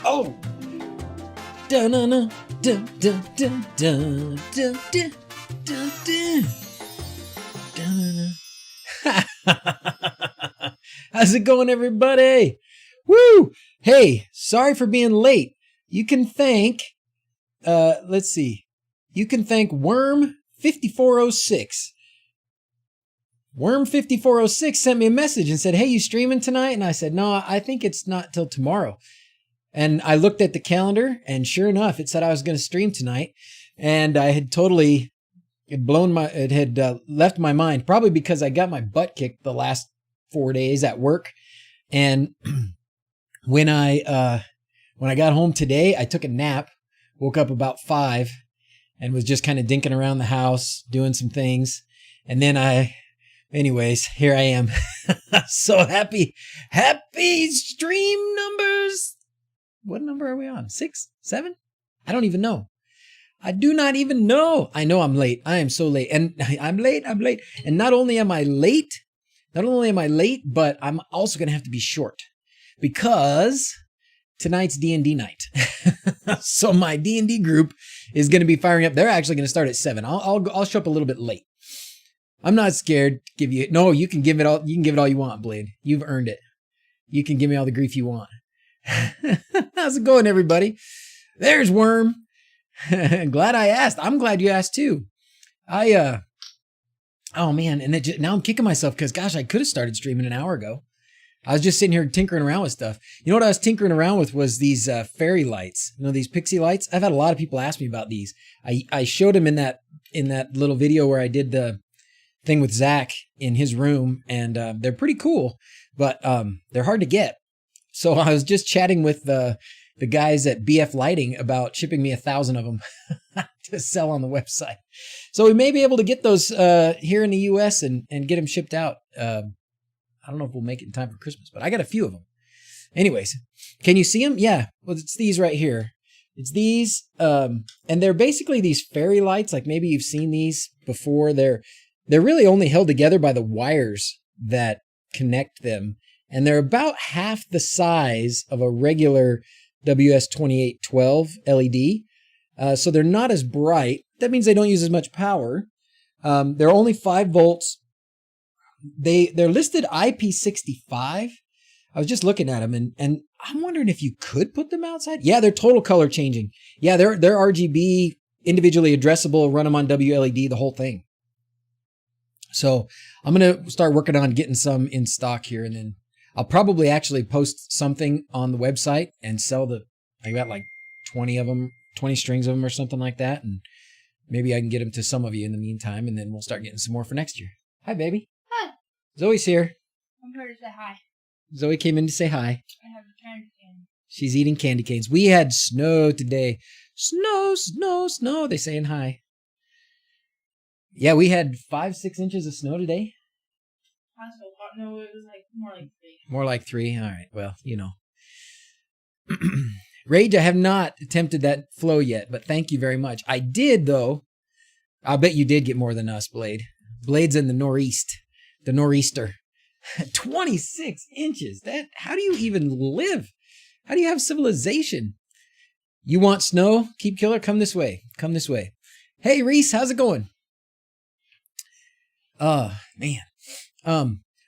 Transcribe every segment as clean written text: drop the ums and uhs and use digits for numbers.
Oh! Da-na-na, da-da-da-da, da-da, da-da. How's it going, everybody? Woo! Hey, sorry for being late. You can thank, let's see. You can thank Worm5406. Worm5406 sent me a message and said, hey, you streaming tonight? And I said, no, I think it's not till tomorrow. And I looked at the calendar, and sure enough, it said I was going to stream tonight. And I had totally left my mind, probably because I got my butt kicked the last 4 days at work. And when I got home today, I took a nap, woke up about 5, and was just kind of dinking around the house, doing some things. And then anyways, here I am. So happy stream numbers. What number are we on? 6, 7? I don't even know. I do not even know. I know I'm late. I am so late. And I'm late. And not only am I late, but I'm also going to have to be short because tonight's D&D night. So my D&D group is going to be firing up. They're actually going to start at 7. I'll show up a little bit late. I'm not scared to give you. No, you can give it all. You can give it all you want, Blade. You've earned it. You can give me all the grief you want. How's it going, everybody? There's Worm. Glad I asked. I'm glad you asked too. Oh man, and now I'm kicking myself because gosh, I could have started streaming an hour ago. I was just sitting here tinkering around with stuff. You know what I was tinkering around with was these fairy lights. You know, these pixie lights. I've had a lot of people ask me about these. I showed them in that little video where I did the thing with Zach in his room, and they're pretty cool, but they're hard to get. So I was just chatting with the guys at BF Lighting about shipping me 1,000 of them to sell on the website. So we may be able to get those here in the US and get them shipped out. I don't know if we'll make it in time for Christmas, but I got a few of them. Anyways, can you see them? Yeah. Well, it's these right here. It's these, and they're basically these fairy lights. Like maybe you've seen these before. They're really only held together by the wires that connect them. And they're about half the size of a regular WS2812 LED. So they're not as bright. That means they don't use as much power. They're only 5 volts. They're listed IP65. I was just looking at them and I'm wondering if you could put them outside. Yeah, they're total color changing. Yeah, they're RGB, individually addressable, run them on WLED, the whole thing. So I'm going to start working on getting some in stock here, and then I'll probably actually post something on the website and sell I got like 20 of them, 20 strings of them or something like that. And maybe I can get them to some of you in the meantime, and then we'll start getting some more for next year. Hi, baby. Hi. Zoe's here. I'm here to say hi. Zoe came in to say hi. I have a candy cane. She's eating candy canes. We had snow today. Snow, snow, snow. They saying hi. Yeah, we had 5-6 inches of snow today. No, it was like more like 3. More like 3. All right. Well, you know. Rage, I have not attempted that flow yet, but thank you very much. I did, though. I'll bet you did get more than us, Blade. Blade's in the northeast. The nor'easter. 26 inches. How do you even live? How do you have civilization? You want snow? Keep Killer, come this way. Come this way. Hey, Reese, how's it going? Man.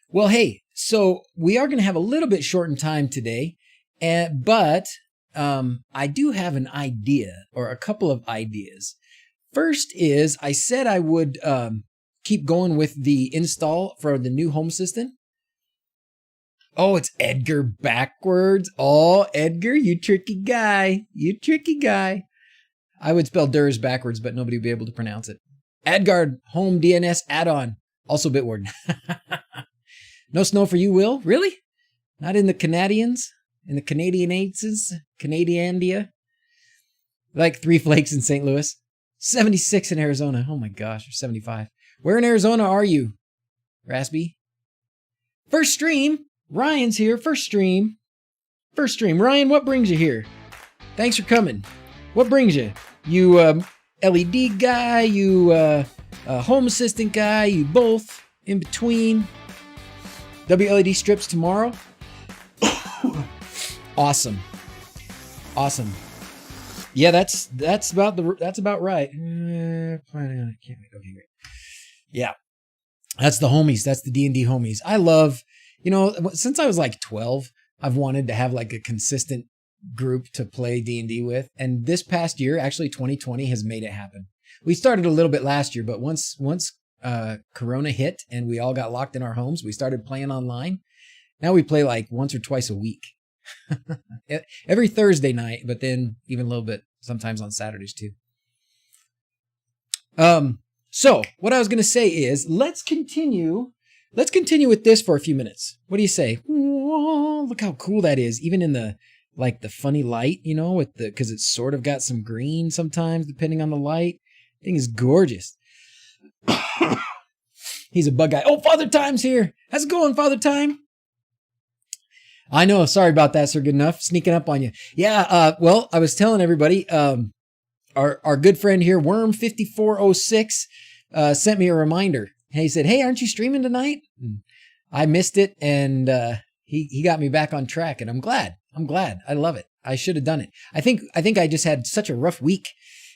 Well, hey, so we are going to have a little bit shortened time today, but I do have an idea, or a couple of ideas. First is I said I would keep going with the install for the new home assistant. Oh, it's Edgar backwards. Oh, Edgar, you tricky guy. You tricky guy. I would spell DrZzs backwards, but nobody would be able to pronounce it. Adgard Home DNS add-on. Also Bitwarden. No snow for you, Will? Really? Not in the Canadians? In the Canadianates? Canadiandia? Like 3 flakes in St. Louis. 76 in Arizona. Oh my gosh, or 75. Where in Arizona are you, Raspy? First stream. Ryan's here. First stream. Ryan, what brings you here? Thanks for coming. What brings you? You LED guy, you home assistant guy, you both in between. WLED strips tomorrow. Awesome. Awesome. Yeah, that's about right. Planning on it. Can't wait. Okay, great. Yeah, that's the homies. That's the D&D homies. I love, since I was like 12, I've wanted to have like a consistent group to play D&D with. And this past year, actually 2020 has made it happen. We started a little bit last year, but once Corona hit and we all got locked in our homes, we started playing online. Now we play like once or twice a week. Every Thursday night, but then even a little bit sometimes on Saturdays too. So what I was going to say is let's continue with this for a few minutes. What do you say? Whoa, look how cool that is. Even in the funny light, cause it's sort of got some green sometimes depending on the light. Thing is gorgeous. He's a bug guy. Oh, Father Time's here. How's it going, Father Time? I know. Sorry about that, Sir Good Enough. Sneaking up on you. Yeah. Well, I was telling everybody, our good friend here, Worm5406, sent me a reminder. And he said, "Hey, aren't you streaming tonight?" And I missed it. And, he got me back on track, and I'm glad. I love it. I should have done it. I think I just had such a rough week,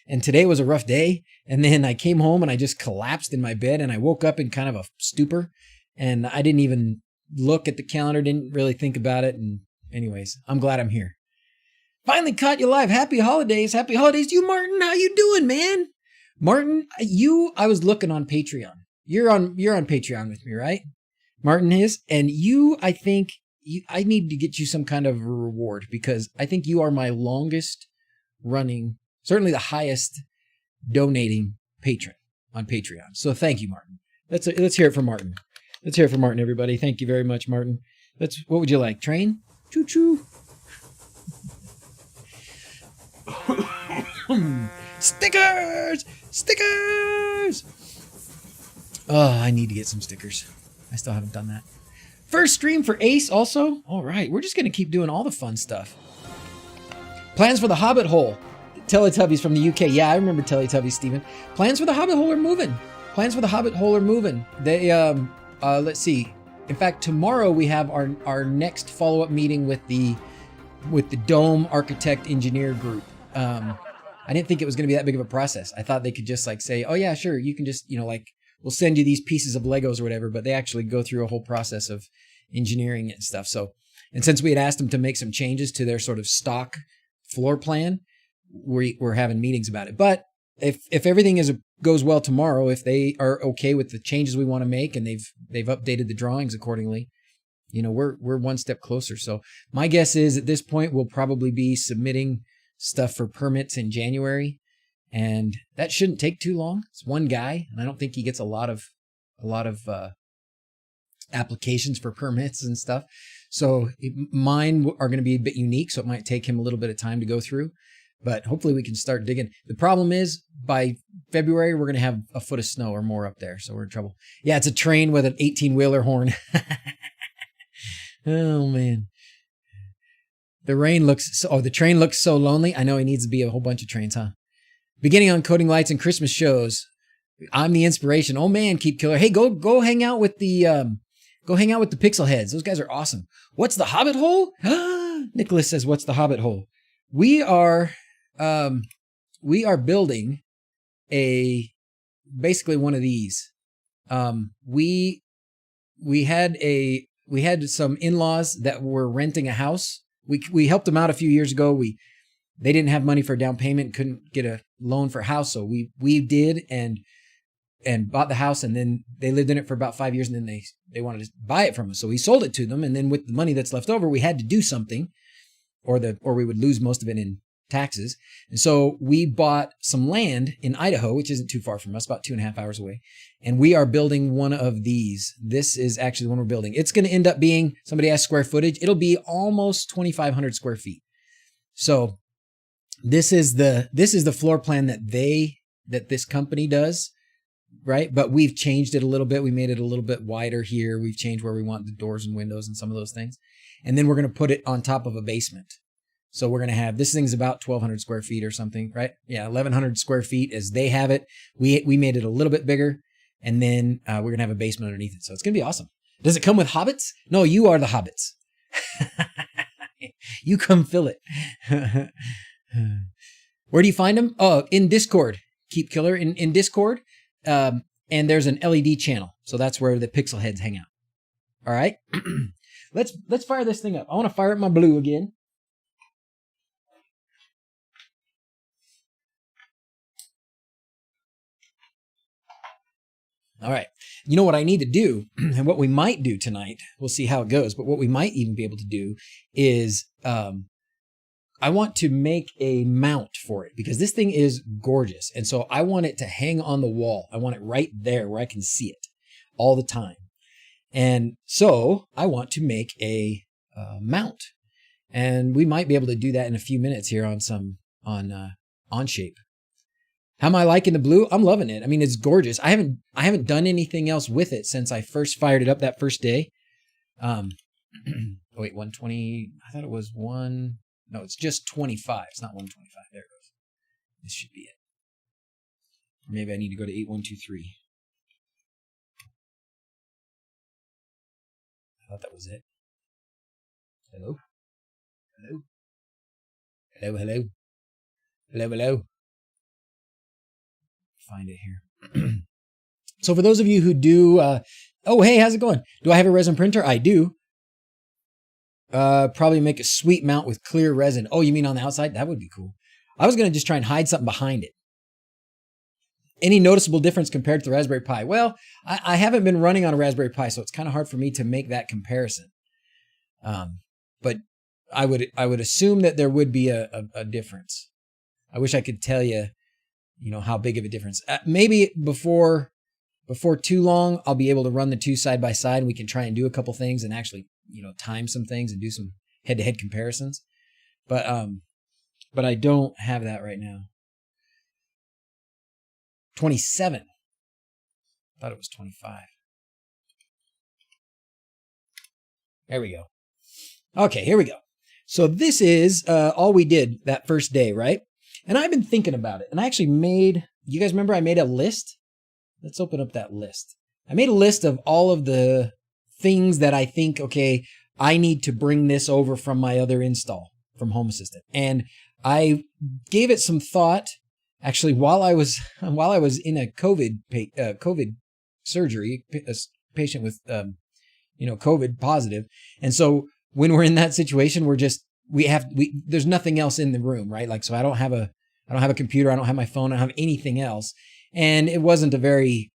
and today was a rough day. And then I came home and I just collapsed in my bed, and I woke up in kind of a stupor, and I didn't even look at the calendar, didn't really think about it. And anyways, I'm glad I'm here. Finally caught you live. Happy holidays. Happy holidays to you, Martin. How you doing, man? Martin, I was looking on Patreon. You're on Patreon with me, right? Martin is. And I think I need to get you some kind of reward, because I think you are my longest running, certainly the highest donating patron on Patreon. So thank you, Martin. Let's hear it for Martin. Let's hear it for Martin, everybody. Thank you very much, Martin. What would you like? Train? Choo choo. Stickers! Stickers! Oh, I need to get some stickers. I still haven't done that. First stream for Ace also? All right, we're just going to keep doing all the fun stuff. Plans for the Hobbit hole. Teletubbies from the UK. Yeah, I remember Teletubbies, Steven. Plans for the Hobbit hole are moving. They, let's see. In fact, tomorrow we have our next follow-up meeting with the Dome Architect Engineer group. I didn't think it was going to be that big of a process. I thought they could just say, "Oh yeah, sure, you can just, we'll send you these pieces of Legos or whatever," but they actually go through a whole process of engineering it and stuff. So, and since we had asked them to make some changes to their sort of stock floor plan, we're having meetings about it. But if everything goes well tomorrow, if they are okay with the changes we want to make and they've updated the drawings accordingly, we're one step closer. So my guess is at this point we'll probably be submitting stuff for permits in January, and that shouldn't take too long. It's one guy, and I don't think he gets a lot of applications for permits and stuff. So mine are going to be a bit unique, so it might take him a little bit of time to go through, but hopefully we can start digging. The problem is by February, we're going to have a foot of snow or more up there, so we're in trouble. Yeah, it's a train with an 18-wheeler horn. Oh, man. The train looks so lonely. I know it needs to be a whole bunch of trains, huh? Beginning on Coding Lights and Christmas shows. I'm the inspiration. Oh man, Keep Killer. Hey, go hang out with the Pixel Heads. Those guys are awesome. What's the Hobbit hole? Nicholas says, "What's the Hobbit hole?" We are building basically one of these. We had some in-laws that were renting a house. We helped them out a few years ago. They didn't have money for a down payment, couldn't get a loan for a house, so we did and bought the house, and then they lived in it for about 5 years, and then they wanted to buy it from us, so we sold it to them, and then with the money that's left over, we had to do something, or we would lose most of it in taxes. And so we bought some land in Idaho, which isn't too far from us, about 2.5 hours away, and we are building one of these. This is actually the one we're building. It's going to end up being, somebody asked square footage, it'll be almost 2,500 square feet. So this is the floor plan that this company does, right? But we've changed it a little bit. We made it a little bit wider here. We've changed where we want the doors and windows and some of those things. And then we're going to put it on top of a basement. So we're going to have, this thing's about 1,200 square feet or something, right? Yeah, 1,100 square feet as they have it. We made it a little bit bigger, and then we're going to have a basement underneath it. So it's going to be awesome. Does it come with hobbits? No, you are the hobbits. You come fill it. Where do you find them? Oh, in Discord. Keep Killer in Discord. And there's an LED channel. So that's where the pixel heads hang out. All right. Let's fire this thing up. I want to fire up my blue again. All right. You know what I need to do, and what we might do tonight, we'll see how it goes, but what we might even be able to do is I want to make a mount for it because this thing is gorgeous. And so I want it to hang on the wall. I want it right there where I can see it all the time. And so I want to make a mount. And we might be able to do that in a few minutes here on Onshape. How am I liking the blue? I'm loving it. I mean, it's gorgeous. I haven't done anything else with it since I first fired it up that first day. Wait, 120. I thought it was one. No, it's just 25. It's not 125. There it goes. This should be it. Or maybe I need to go to 8123. I thought that was it. Hello? Hello? Hello, hello? Hello, hello? Find it here. So for those of you who do, oh, hey, how's it going? Do I have a resin printer? I do. Probably make a sweet mount with clear resin. Oh, you mean on the outside? That would be cool. I was going to just try and hide something behind it. Any noticeable difference compared to the Raspberry Pi? Well, I haven't been running on a Raspberry Pi, so it's kind of hard for me to make that comparison. But I would assume that there would be a difference. I wish I could tell you, how big of a difference. Maybe before too long, I'll be able to run the two side by side and we can try and do a couple things and actually, time some things and do some head-to-head comparisons. But I don't have that right now. 27. Thought it was 25. There we go. Okay, here we go. So this is all we did that first day, right? And I've been thinking about it. And I actually you guys remember I made a list? Let's open up that list. I made a list of all of the things that I think, okay, I need to bring this over from my other install from Home Assistant. And I gave it some thought. Actually, while I was in a COVID surgery, a patient with COVID positive, and so when we're in that situation, there's nothing else in the room, right? Like, so I don't have a computer, I don't have my phone, I don't have anything else, and it wasn't a very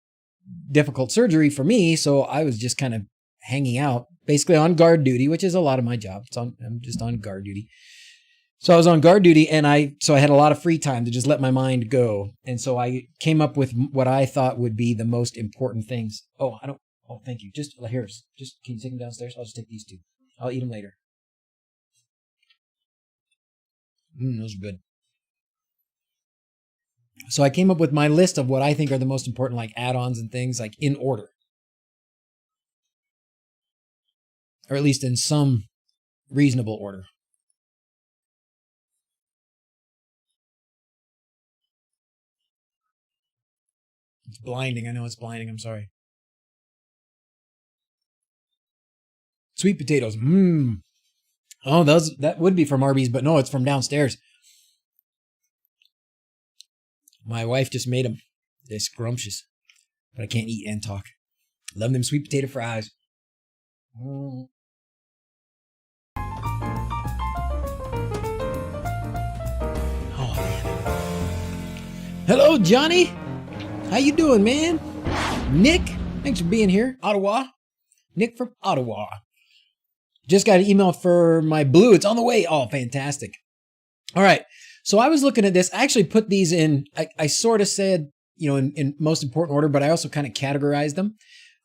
difficult surgery for me, so I was just kind of hanging out, basically on guard duty, which is a lot of my job. I'm just on guard duty. So I was on guard duty and I had a lot of free time to just let my mind go. And so I came up with what I thought would be the most important things. Oh, thank you. Just can you take them downstairs? I'll just take these two. I'll eat them later. Those are good. So I came up with my list of what I think are the most important, like add-ons and things, like in order. Or at least in some reasonable order. It's blinding. I know it's blinding. I'm sorry. Sweet potatoes. Oh, that would be from Arby's, but no, it's from downstairs. My wife just made them. They're scrumptious. But I can't eat and talk. Love them sweet potato fries. Oh, man. Hello, Johnny. How you doing, man? Nick, thanks for being here. Ottawa. Nick from Ottawa. Just got an email for my blue. It's on the way. Oh, fantastic. All right. So I was looking at this. I actually put these in, I sort of said, in most important order, but I also kind of categorized them.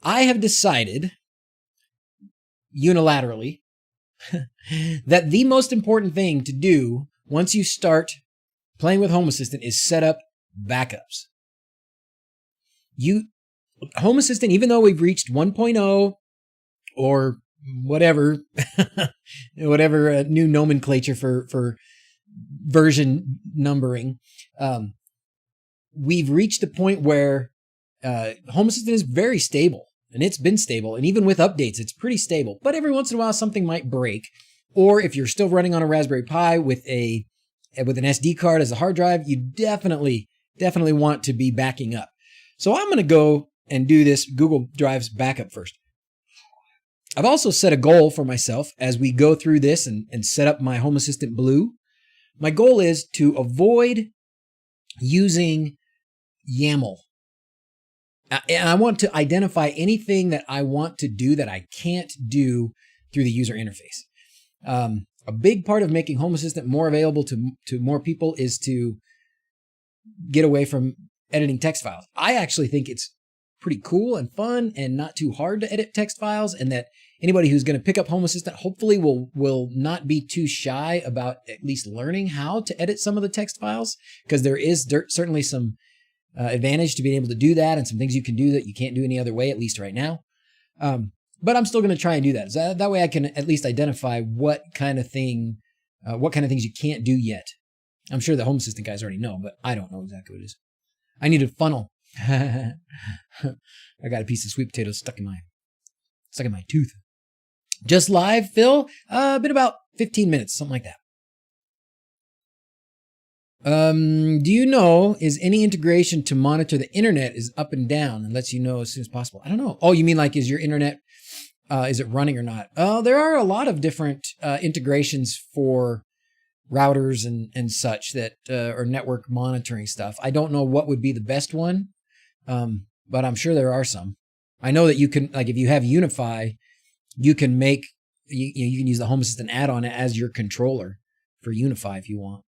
I have decided unilaterally that the most important thing to do once you start playing with Home Assistant is set up backups. Home Assistant, even though we've reached 1.0 or whatever new nomenclature for version numbering, we've reached the point where Home Assistant is very stable, and it's been stable, and even with updates, it's pretty stable. But every once in a while, something might break, Or if you're still running on a Raspberry Pi with an SD card as a hard drive, you definitely want to be backing up. So I'm going to go and do this Google Drive's backup first. I've also set a goal for myself as we go through this and set up my Home Assistant Blue. My goal is to avoid using YAML. And I want to identify anything that I want to do that I can't do through the user interface. A big part of making Home Assistant more available to more people is to get away from editing text files. I actually think it's pretty cool and fun and not too hard to edit text files, and that anybody who's going to pick up Home Assistant hopefully will not be too shy about at least learning how to edit some of the text files, because there is certainly some advantage to being able to do that, and some things you can do that you can't do any other way, at least right now. But I'm still going to try and do that. So that way I can at least identify what kind of things you can't do yet. I'm sure the Home Assistant guys already know, but I don't know exactly what it is. I need a funnel. I got a piece of sweet potato stuck in my tooth. Just live, Phil? Been about 15 minutes, something like that. Do you know, is any integration to monitor the internet is up and down and lets you know as soon as possible? I don't know. Oh, you mean like, is your internet, is it running or not? There are a lot of different integrations for routers and such that or network monitoring stuff. I don't know what would be the best one, but I'm sure there are some. I know that you can, like if you have Unify, you can make, you can use the Home Assistant add-on as your controller for Unify if you want.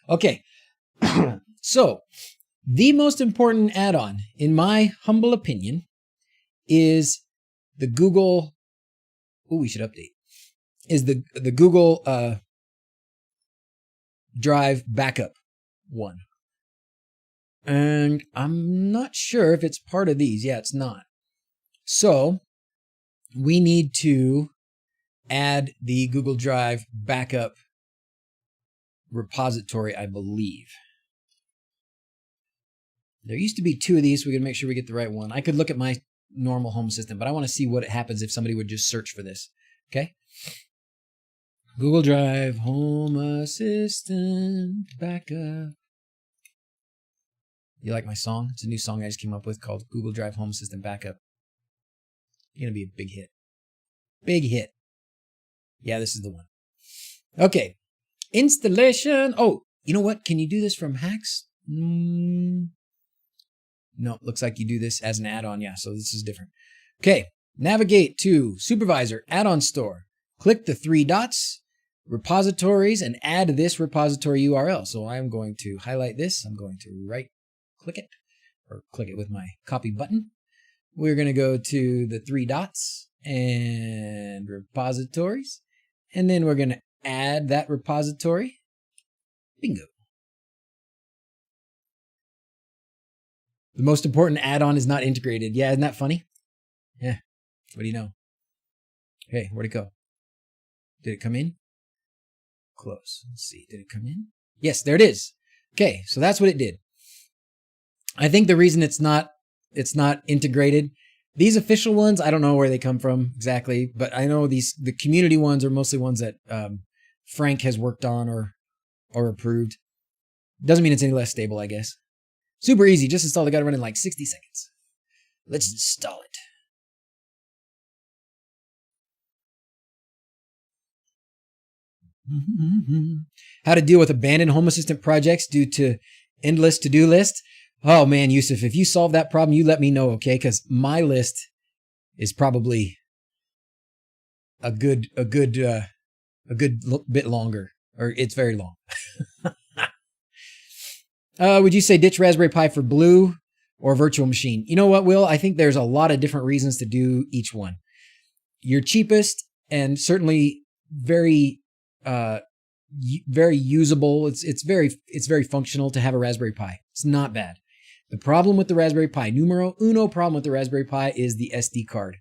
Okay, so the most important add-on, in my humble opinion, is the Google. Oh, we should update. Is the Google Drive backup one, and I'm not sure if it's part of these. Yeah, it's not. So we need to add the Google Drive backup repository, I believe. There used to be 2 of these, so we can make sure we get the right one. I could look at my normal Home Assistant, but I want to see what happens if somebody would just search for this. Okay? Google Drive Home Assistant backup. You like my song? It's a new song I just came up with called Google Drive Home Assistant Backup. It's going to be a big hit. Big hit. Yeah, this is the one. Okay. Installation. Oh, you know what? Can you do this from Hacks? No, looks like you do this as an add-on. Yeah, so this is different. Okay, navigate to Supervisor, Add-on Store. Click the 3 dots, Repositories, and add this repository URL. So I'm going to highlight this. I'm going to right-click it, or click it with my copy button. We're going to go to the 3 dots and Repositories, and then we're going to add that repository. Bingo. The most important add-on is not integrated. Yeah, isn't that funny? Yeah. What do you know? Hey, where'd it go? Did it come in? Close. Let's see. Did it come in? Yes, there it is. Okay, so that's what it did. I think the reason it's not integrated, these official ones, I don't know where they come from exactly, but I know the community ones are mostly ones that Frank has worked on or approved. Doesn't mean it's any less stable, I guess. Super easy. Just install it. Got to run in like 60 seconds. Let's install it. How to deal with abandoned Home Assistant projects due to endless to-do list. Oh man, Yusuf, if you solve that problem, you let me know, okay? Because my list is probably a good bit longer, or it's very long. Would you say ditch Raspberry Pi for Blue or virtual machine? You know what, Will? I think there's a lot of different reasons to do each one. Your cheapest and certainly very usable. It's very functional to have a Raspberry Pi. It's not bad. The problem with the Raspberry Pi, numero uno problem with the Raspberry Pi, is the SD card.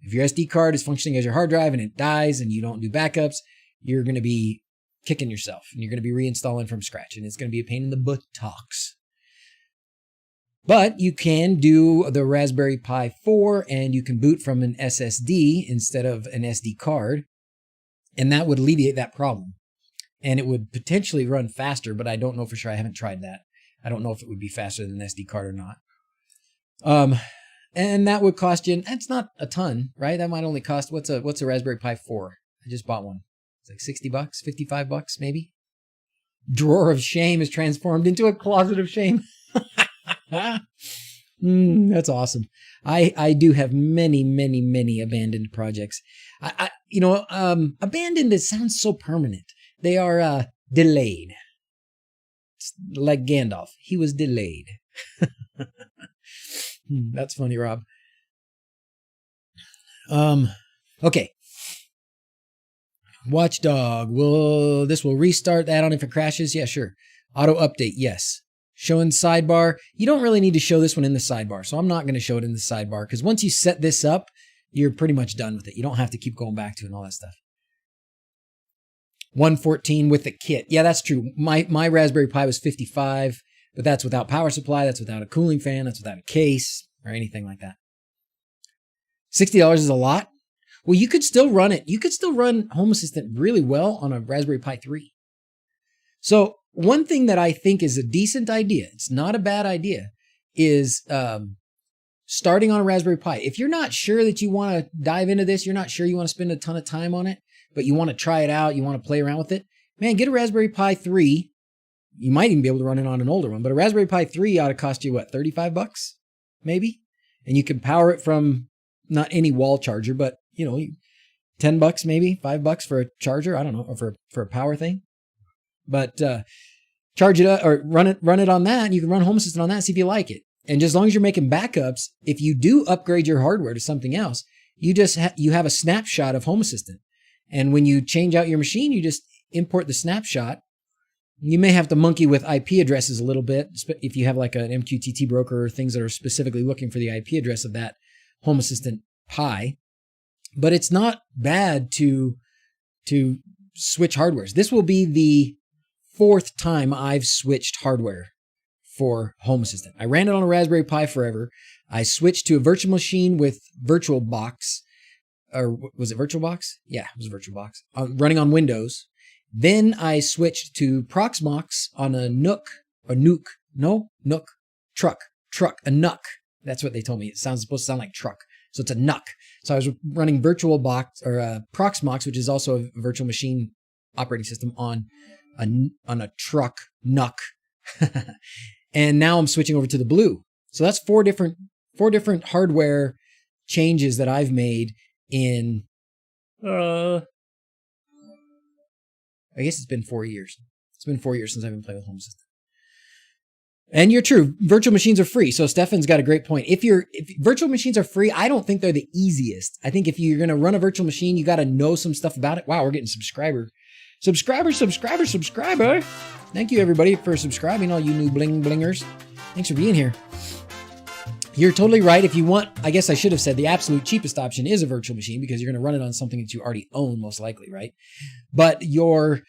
If your SD card is functioning as your hard drive and it dies and you don't do backups, you're going to be kicking yourself and you're going to be reinstalling from scratch, and it's going to be a pain in the buttocks. But you can do the Raspberry Pi 4 and you can boot from an SSD instead of an SD card. And that would alleviate that problem. And it would potentially run faster, but I don't know for sure. I haven't tried that. I don't know if it would be faster than an SD card or not. And that would cost you, that's not a ton, right? That might only cost, what's a Raspberry Pi 4? I just bought one. It's like $60, $55 maybe. Drawer of shame is transformed into a closet of shame. That's awesome. I do have many, many, many abandoned projects. Abandoned, it sounds so permanent. They are delayed. It's like Gandalf. He was delayed. That's funny, Rob. Okay. Watchdog. This will restart the add-on if it crashes? Yeah, sure. Auto update, yes. Show in sidebar. You don't really need to show this one in the sidebar, so I'm not going to show it in the sidebar, because once you set this up, you're pretty much done with it. You don't have to keep going back to it and all that stuff. 114 with the kit. Yeah, that's true. My Raspberry Pi was 55, but that's without power supply, that's without a cooling fan, that's without a case, or anything like that. $60 is a lot. Well, you could still run it. You could still run Home Assistant really well on a Raspberry Pi 3. So one thing that I think is a decent idea, it's not a bad idea, is starting on a Raspberry Pi. If you're not sure that you want to dive into this, you're not sure you want to spend a ton of time on it, but you want to try it out, you want to play around with it, man, get a Raspberry Pi 3. You might even be able to run it on an older one, but a Raspberry Pi 3 ought to cost you, what, $35 maybe? And you can power it from not any wall charger, but, $10 maybe, $5 for a charger. I don't know, or for a power thing. But charge it up or run it on that, and you can run Home Assistant on that and see if you like it. And just as long as you're making backups, if you do upgrade your hardware to something else, you just you have a snapshot of Home Assistant. And when you change out your machine, you just import the snapshot. You may have to monkey with IP addresses a little bit if you have like an MQTT broker or things that are specifically looking for the IP address of that Home Assistant Pi. But it's not bad to switch hardwares. This will be the 4th time I've switched hardware for Home Assistant. I ran it on a Raspberry Pi forever. I switched to a virtual machine with VirtualBox, or was it VirtualBox? Yeah, it was VirtualBox, running on Windows. Then I switched to Proxmox on a truck. That's what they told me. It's supposed to sound like truck. So it's a NUC. So I was running VirtualBox or Proxmox, which is also a virtual machine operating system on a truck NUC. And now I'm switching over to the Blue. So that's four different hardware changes that I've made in I guess it's been 4 years. It's been 4 years since I've been playing with Home Assistant. And you're true. Virtual machines are free. So Stefan's got a great point. If virtual machines are free, I don't think they're the easiest. I think if you're going to run a virtual machine, you got to know some stuff about it. Wow, we're getting subscriber. Thank you everybody for subscribing, all you new bling blingers. Thanks for being here. You're totally right. If you want, I guess I should have said the absolute cheapest option is a virtual machine, because you're going to run it on something that you already own, most likely, right? But you're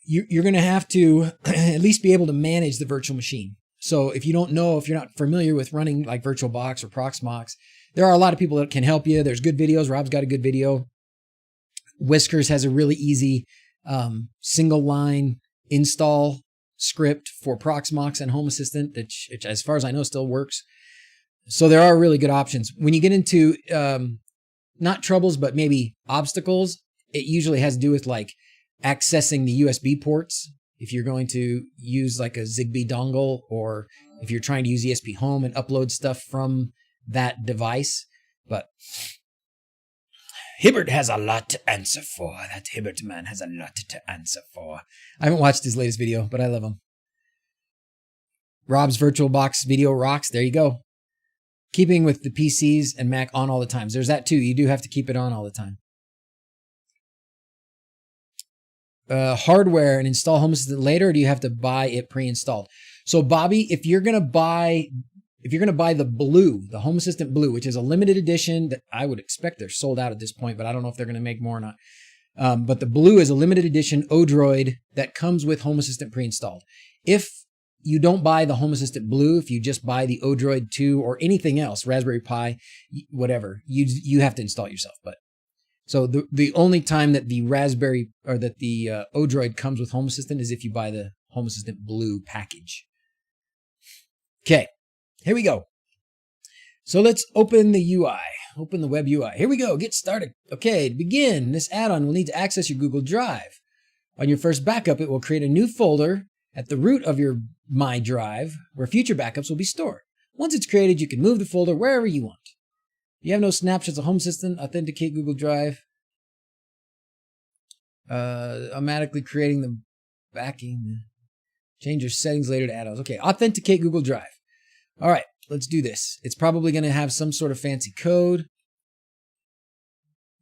going to have to at least be able to manage the virtual machine. So if you're not familiar with running like VirtualBox or Proxmox, there are a lot of people that can help you. There's good videos. Rob's got a good video. Whiskers has a really easy single line install script for Proxmox and Home Assistant, which as far as I know still works. So there are really good options. When you get into not troubles, but maybe obstacles, it usually has to do with like accessing the USB ports. If you're going to use like a Zigbee dongle, or if you're trying to use ESP Home and upload stuff from that device. But Hibbert has a lot to answer for. That Hibbert man has a lot to answer for. I haven't watched his latest video, but I love him. Rob's VirtualBox video rocks. There you go. Keeping with the PCs and Mac on all the time. There's that too. You do have to keep it on all the time. Hardware and install Home Assistant later, or do you have to buy it pre-installed? So Bobby, if you're gonna buy the Blue, the Home Assistant Blue, which is a limited edition that I would expect they're sold out at this point, but I don't know if they're gonna make more or not. But the Blue is a limited edition Odroid that comes with Home Assistant pre-installed. If you don't buy the Home Assistant Blue. If you just buy the Odroid 2 or anything else, Raspberry Pi, whatever, you have to install it yourself. But so the only time that the Raspberry or that the Odroid comes with Home Assistant is if you buy the Home Assistant Blue package. Okay, here we go. So let's open the UI, open the web UI. Here we go, get started. Okay, to begin, this add-on will need to access your Google Drive. On your first backup, it will create a new folder at the root of your My Drive where future backups will be stored. Once it's created, you can move the folder wherever you want. You have no snapshots of Home Assistant, authenticate Google Drive. Automatically creating the backing. Change your settings later to add-ons. Okay, authenticate Google Drive. All right, let's do this. It's probably going to have some sort of fancy code.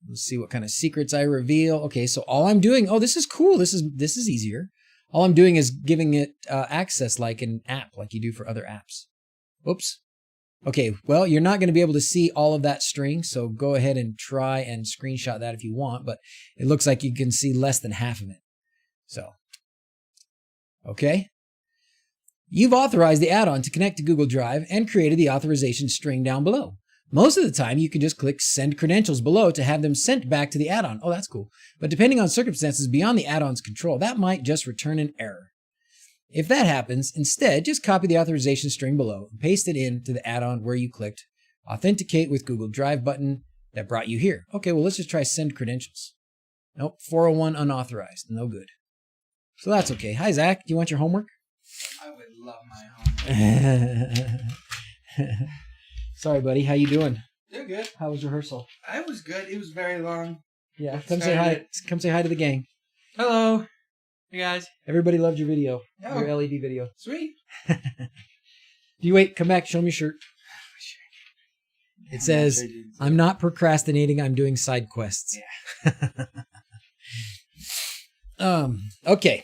Let's see what kind of secrets I reveal. Okay, so all I'm doing, oh, this is cool. This is easier. All I'm doing is giving it access like an app, like you do for other apps. Oops. Okay, well, you're not going to be able to see all of that string, so go ahead and try and screenshot that if you want, but it looks like you can see less than half of it. So, okay. You've authorized the add-on to connect to Google Drive and created the authorization string down below. Most of the time, you can just click Send Credentials below to have them sent back to the add-on. Oh, that's cool. But depending on circumstances beyond the add-on's control, that might just return an error. If that happens, instead, just copy the authorization string below and paste it into the add-on where you clicked Authenticate with Google Drive button that brought you here. Okay, well, let's just try Send Credentials. Nope, 401 unauthorized. No good. So that's okay. Hi, Zach. Do you want your homework? I would love my homework. Sorry, buddy. How you doing? They're good. How was rehearsal? I was good. It was very long. Yeah, come say hi. Come say hi to the gang. Hello. Hey, guys. Everybody loved your video. Oh. Your LED video. Sweet. Do you wait? Come back. Show me your shirt. It says, I'm not procrastinating. I'm doing side quests. Yeah. Okay.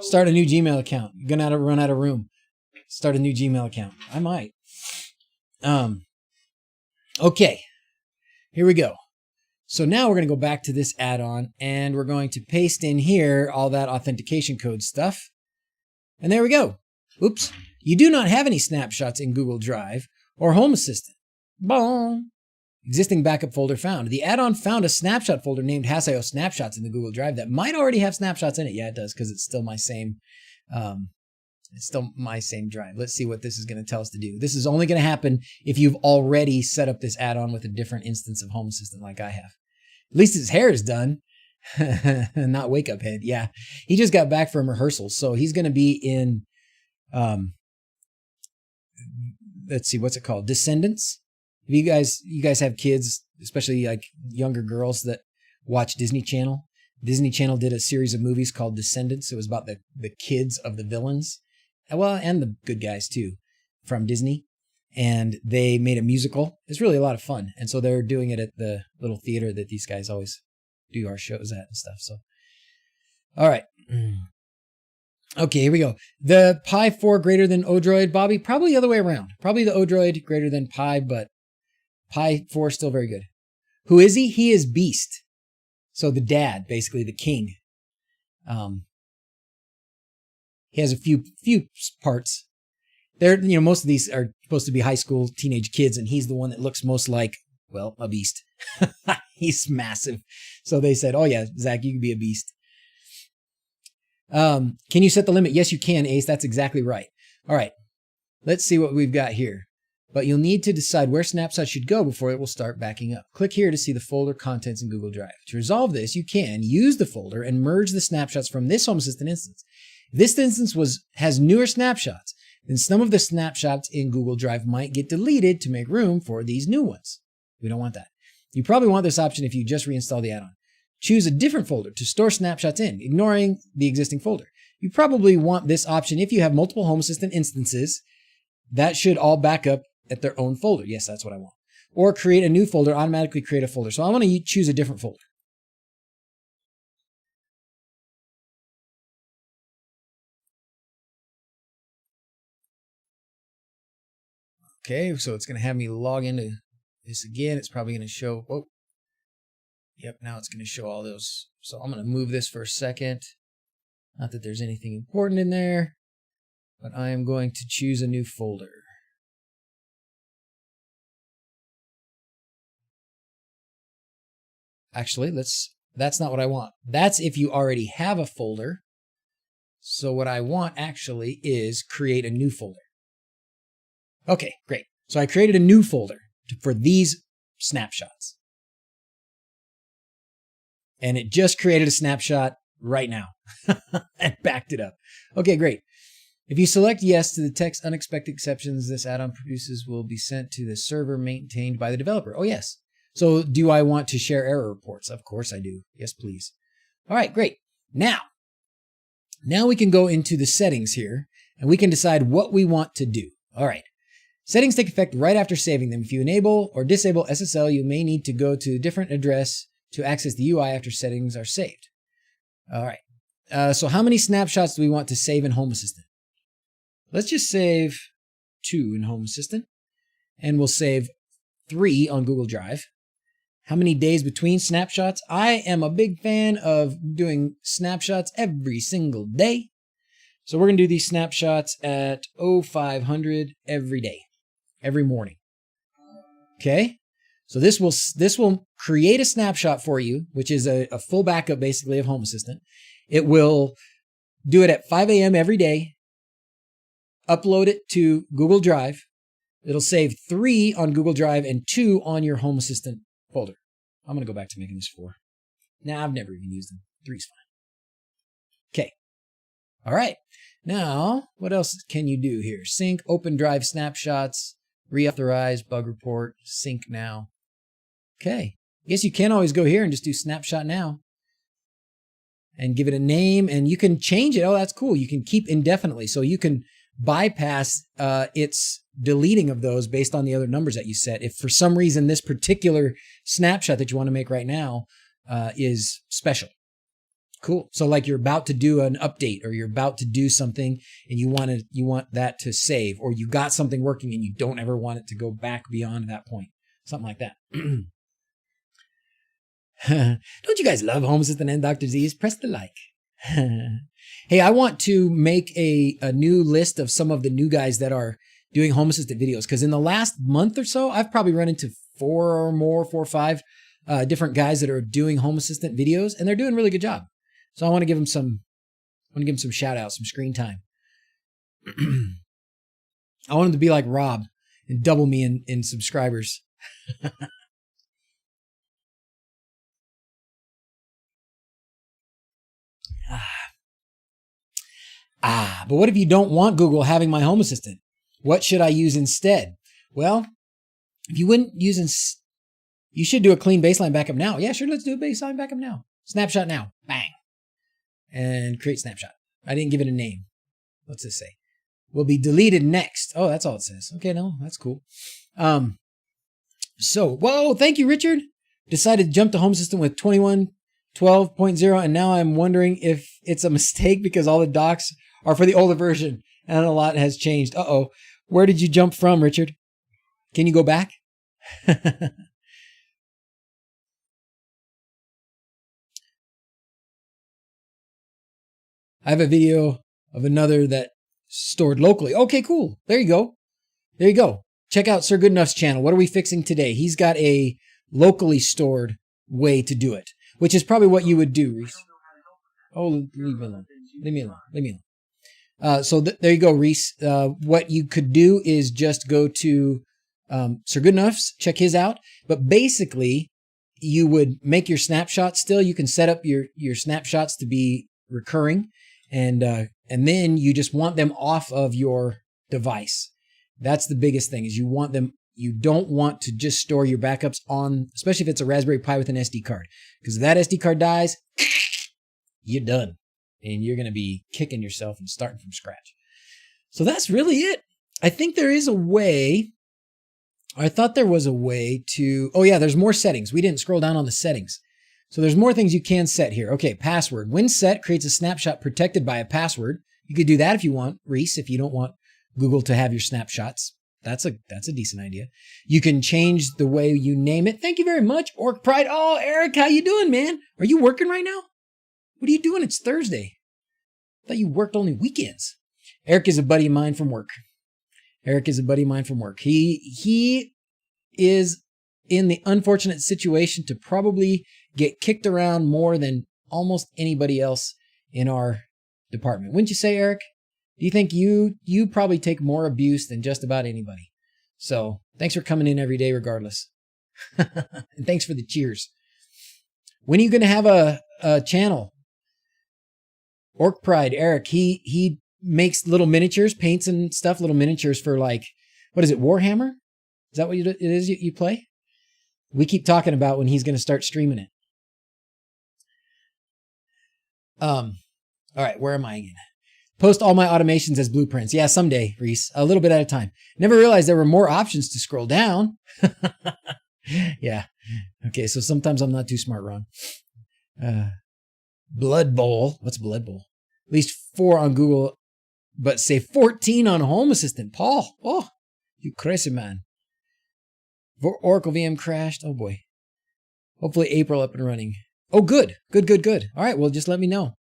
Start a new Gmail account. You're going to run out of room. Start a new Gmail account. I might. Okay. Here we go. So now we're going to go back to this add-on and we're going to paste in here all that authentication code stuff. And there we go. Oops. You do not have any snapshots in Google Drive or Home Assistant. Boom. Existing backup folder found. The add-on found a snapshot folder named Hasio Snapshots in the Google Drive that might already have snapshots in it. Yeah, it does because it's still my same drive. Let's see what this is going to tell us to do. This is only going to happen if you've already set up this add-on with a different instance of Home Assistant like I have. At least his hair is done. Not Wake Up Head. Yeah. He just got back from rehearsal. So he's going to be in, let's see, what's it called? Descendants. If you guys have kids, especially like younger girls that watch Disney Channel. Disney Channel did a series of movies called Descendants. It was about the kids of the villains. Well, and the good guys too, from Disney. And they made a musical. It's really a lot of fun. And so they're doing it at the little theater that these guys always do our shows at and stuff. So, all right. Okay, here we go. The Pi 4 greater than Odroid, Bobby? Probably the other way around. Probably the Odroid greater than Pi, but Pi 4 is still very good. Who is he? He is Beast. So the dad, basically the king. He has a few parts. Most of these are supposed to be high school teenage kids, and he's the one that looks most like, well, a beast. He's massive. So they said, oh yeah, Zach, you can be a beast. Can you set the limit? Yes, you can, Ace. That's exactly right. All right. Let's see what we've got here. But you'll need to decide where snapshots should go before it will start backing up. Click here to see the folder contents in Google Drive. To resolve this, you can use the folder and merge the snapshots from this Home Assistant instance. If this instance has newer snapshots, then some of the snapshots in Google Drive might get deleted to make room for these new ones. We don't want that. You probably want this option if you just reinstall the add-on. Choose a different folder to store snapshots in, ignoring the existing folder. You probably want this option if you have multiple Home Assistant instances. That should all back up at their own folder. Yes, that's what I want. Or create a new folder, automatically create a folder. So I want to choose a different folder. Okay, so it's going to have me log into this again. It's probably going to show, whoa. Yep, now it's going to show all those. So I'm going to move this for a second. Not that there's anything important in there, but I am going to choose a new folder. Actually, that's not what I want. That's if you already have a folder. So what I want actually is create a new folder. Okay, great. So I created a new folder for these snapshots. And it just created a snapshot right now and backed it up. Okay, great. If you select yes to the text unexpected exceptions this add-on produces will be sent to the server maintained by the developer. Oh, yes. So do I want to share error reports? Of course I do. Yes, please. All right, great. Now we can go into the settings here and we can decide what we want to do. All right. Settings take effect right after saving them. If you enable or disable SSL, you may need to go to a different address to access the UI after settings are saved. All right. So how many snapshots do we want to save in Home Assistant? Let's just save 2 in Home Assistant, and we'll save 3 on Google Drive. How many days between snapshots? I am a big fan of doing snapshots every single day. So we're going to do these snapshots at 0500 every day, every morning. Okay? So this will create a snapshot for you, which is a full backup basically of Home Assistant. It will do it at 5 a.m. every day, upload it to Google Drive. It'll save 3 on Google Drive and 2 on your Home Assistant folder. I'm going to go back to making this 4. Nah, I've never even used them. 3's fine. Okay. All right. Now, what else can you do here? Sync, open drive snapshots, reauthorize, bug report, sync now. Okay. I guess you can always go here and just do snapshot now and give it a name, and you can change it. Oh, that's cool. You can keep indefinitely. So you can bypass its deleting of those based on the other numbers that you set. If for some reason this particular snapshot that you want to make right now is special. Cool. So like you're about to do an update or you're about to do something and you want that to save, or you got something working and you don't ever want it to go back beyond that point. Something like that. Don't you guys love Home Assistant and DrZzs? Press the like. Hey, I want to make a new list of some of the new guys that are doing Home Assistant videos, because in the last month or so, I've probably run into 4 or 5 different guys that are doing Home Assistant videos, and they're doing a really good job. So I want to give them some shout outs, some screen time. I want them to be like Rob and double me in subscribers. But what if you don't want Google having my Home Assistant? What should I use instead? Well, if you wouldn't use, you should do a clean baseline backup now. Yeah, sure, let's do a baseline backup now. Snapshot now. Bang. And create snapshot. I didn't give it a name. What's this say? Will be deleted next. Oh, that's all it says. Okay, no, that's cool. So, whoa, thank you, Richard. Decided to jump to Home Assistant with 21.12.0, and now I'm wondering if it's a mistake because all the docs are for the older version and a lot has changed. Uh-oh. Where did you jump from, Richard? Can you go back? I have a video of another that stored locally. Okay, cool. There you go. There you go. Check out Sir Goodenough's channel. What are we fixing today? He's got a locally stored way to do it, which is probably what you would do, Reese. Oh, leave me alone. Leave me alone. Leave me alone. So there you go, Reese. What you could do is just go to Sir Goodenough's, check his out. But basically, you would make your snapshots still. You can set up your snapshots to be recurring. And then you just want them off of your device. That's the biggest thing, is you want them. You don't want to just store your backups on, especially if it's a Raspberry Pi with an SD card, because if that SD card dies, you're done, and you're going to be kicking yourself and starting from scratch. So that's really it. I think there is a way. I thought there was a way to. Oh yeah, there's more settings. We didn't scroll down on the settings. So there's more things you can set here. Okay, password. When set, creates a snapshot protected by a password. You could do that if you want, Reese, if you don't want Google to have your snapshots. That's a decent idea. You can change the way you name it. Thank you very much, Orc Pride. Oh, Eric, how you doing, man? Are you working right now? What are you doing? It's Thursday. I thought you worked only weekends. Eric is a buddy of mine from work. He is in the unfortunate situation to probably get kicked around more than almost anybody else in our department. Wouldn't you say, Eric? Do you think you probably take more abuse than just about anybody? So thanks for coming in every day regardless. And thanks for the cheers. When are you going to have a channel? Orc Pride, Eric, he makes little miniatures, paints and stuff, little miniatures for like, what is it, Warhammer? Is that what it is you play? We keep talking about when he's going to start streaming it. All right, where am I again? Post all my automations as blueprints. Yeah, someday, Reese. A little bit at a time. Never realized there were more options to scroll down. Yeah. Okay, so sometimes I'm not too smart, Ron. Blood Bowl. What's Blood Bowl? At least 4 on Google, but say 14 on Home Assistant. Paul. Oh, you crazy man. Oracle VM crashed. Oh boy. Hopefully April up and running. Oh, good. Good. All right, well, just let me know.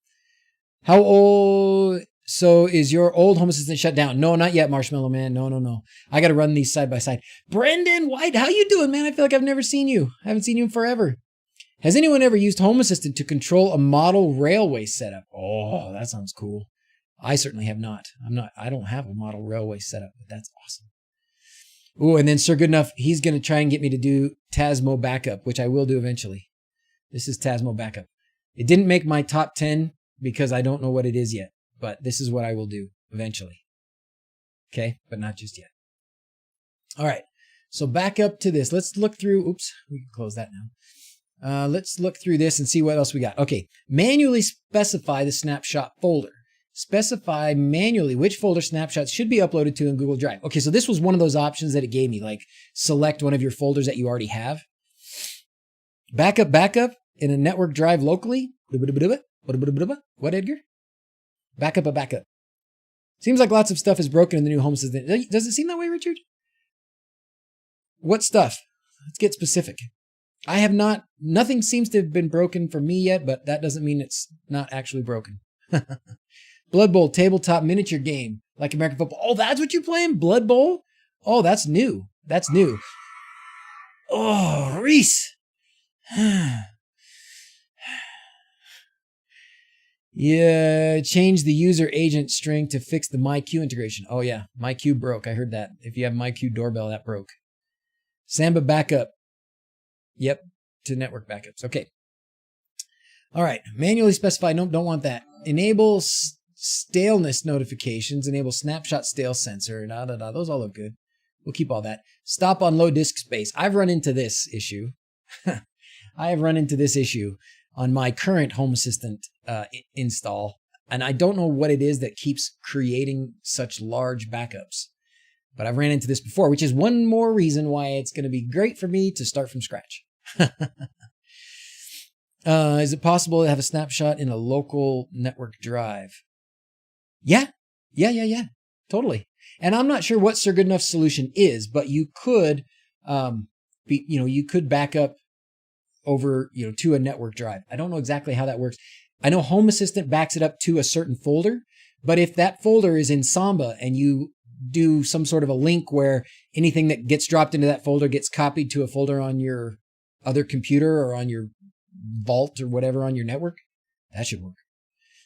How old... So is your old Home Assistant shut down? No, not yet, Marshmallow Man. No. I got to run these side by side. Brendan White, how you doing, man? I feel like I've never seen you. I haven't seen you in forever. Has anyone ever used Home Assistant to control a model railway setup? Oh, that sounds cool. I certainly have not. I don't have a model railway setup, but that's awesome. Oh, and then Sir Goodenough, he's going to try and get me to do Tasmo Backup, which I will do eventually. This is Tasmo Backup. It didn't make my top 10 because I don't know what it is yet. But this is what I will do eventually. Okay, but not just yet. All right, so back up to this. Let's look through. Oops, we can close that now. Let's look through this and see what else we got. Okay, manually specify the snapshot folder. Specify manually which folder snapshots should be uploaded to in Google Drive. Okay, so this was one of those options that it gave me, like select one of your folders that you already have. Backup in a network drive locally. What, Edgar? Backup. Seems like lots of stuff is broken in the new Home Assistant. Does it seem that way, Richard? What stuff? Let's get specific. I have not, nothing seems to have been broken for me yet, but that doesn't mean it's not actually broken. Blood Bowl, tabletop miniature game, like American football. Oh, that's what you're playing? Blood Bowl? Oh, that's new. Oh, Reese. Yeah, change the user agent string to fix the MyQ integration. Oh yeah, MyQ broke. I heard that. If you have MyQ doorbell, that broke. Samba backup. Yep, to network backups. Okay. All right, manually specify. Nope, don't want that. Enable staleness notifications. Enable snapshot stale sensor. Those all look good. We'll keep all that. Stop on low disk space. I've run into this issue. On my current Home Assistant install, and I don't know what it is that keeps creating such large backups, but I've ran into this before, which is one more reason why it's going to be great for me to start from scratch. Is it possible to have a snapshot in a local network drive? Yeah, totally. And I'm not sure what Sir Goodenough's solution is, but you could, you could back up over, to a network drive. I don't know exactly how that works. I know Home Assistant backs it up to a certain folder, but if that folder is in Samba and you do some sort of a link where anything that gets dropped into that folder gets copied to a folder on your other computer or on your vault or whatever on your network, that should work.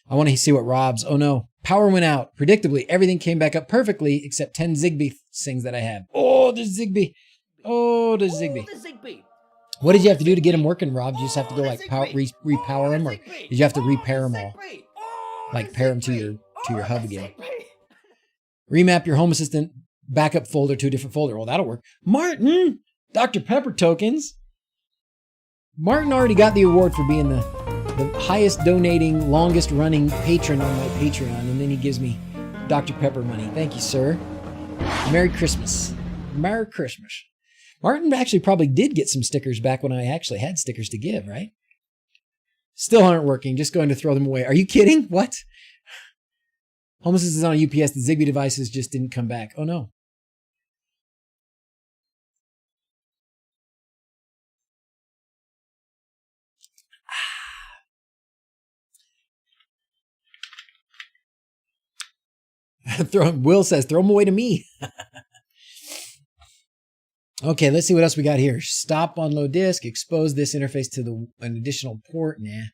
I want to see what Rob's. Oh no, power went out. Predictably, everything came back up perfectly except 10 Zigbee things that I have. Oh, there's Zigbee. What did you have to do to get them working, Rob? Did you just have to go like repower them, or did you have to repair them all? Like pair them to your hub again. Remap your Home Assistant backup folder to a different folder. Well, that'll work. Martin, Dr. Pepper tokens. Martin already got the award for being the highest donating, longest running patron on my Patreon, and then he gives me Dr. Pepper money. Thank you, sir. Merry Christmas. Merry Christmas. Martin actually probably did get some stickers back when I actually had stickers to give, right? Still aren't working. Just going to throw them away. Are you kidding? What? Home Assistant is on a UPS. The Zigbee devices just didn't come back. Oh, no. Will says, throw them away to me. Okay, let's see what else we got here. Stop on low disk. Expose this interface to an additional port. Nah.